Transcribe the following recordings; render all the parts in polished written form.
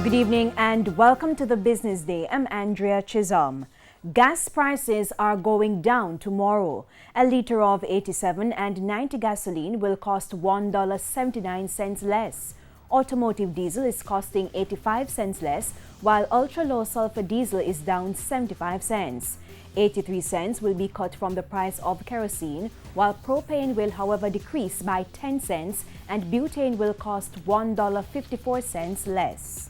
Good evening and welcome to the Business Day. I'm Andrea Chisholm. Gas prices are going down tomorrow. A liter of 87 and 90 gasoline will cost $1.79 less. Automotive diesel is costing 85 cents less, while ultra-low sulfur diesel is down 75 cents. 83 cents will be cut from the price of kerosene, while propane will, however, decrease by 10 cents and butane will cost $1.54 less.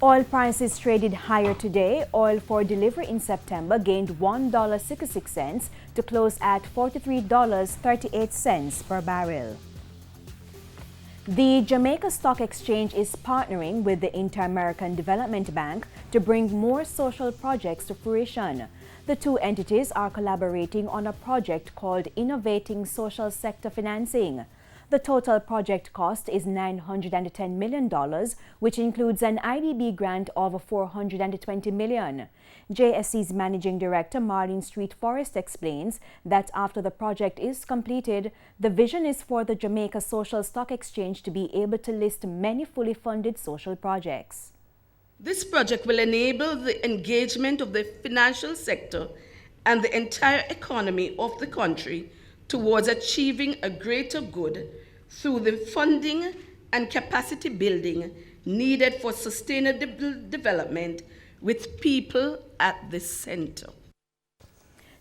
Oil prices traded higher today. Oil for delivery in September gained $1.66 to close at $43.38 per barrel. The Jamaica Stock Exchange is partnering with the Inter-American Development Bank to bring more social projects to fruition. The two entities are collaborating on a project called Innovating Social Sector Financing. The total project cost is $910 million, which includes an IDB grant of $420 million. JSC's Managing Director Marlene Street Forrest explains that after the project is completed, the vision is for the Jamaica Social Stock Exchange to be able to list many fully funded social projects. This project will enable the engagement of the financial sector and the entire economy of the country towards achieving a greater good through the funding and capacity building needed for sustainable development with people at the center.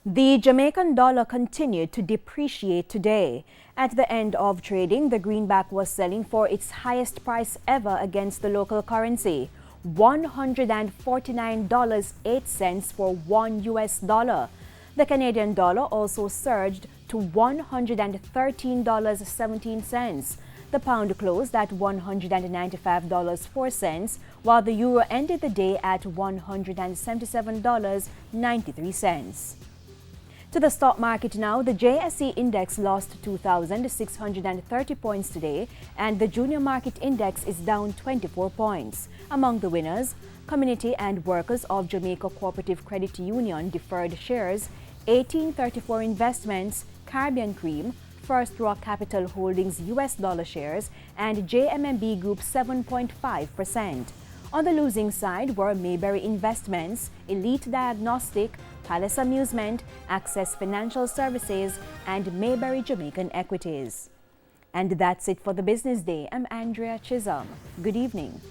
The Jamaican dollar continued to depreciate today. At the end of trading, the greenback was selling for its highest price ever against the local currency, $149.08 for $1. The Canadian dollar also surged to $113.17. The pound closed at $195.04, while the euro ended the day at $177.93. To the stock market now, the JSE index lost 2,630 points today, and the junior market index is down 24 points. Among the winners, Community and Workers of Jamaica Cooperative Credit Union deferred shares, 1834 Investments, Caribbean Cream, First Rock Capital Holdings US dollar shares, and JMMB Group 7.5%. On the losing side were Mayberry Investments, Elite Diagnostic, Palace Amusement, Access Financial Services, and Mayberry Jamaican Equities. And that's it for the Business Day. I'm Andrea Chisholm. Good evening.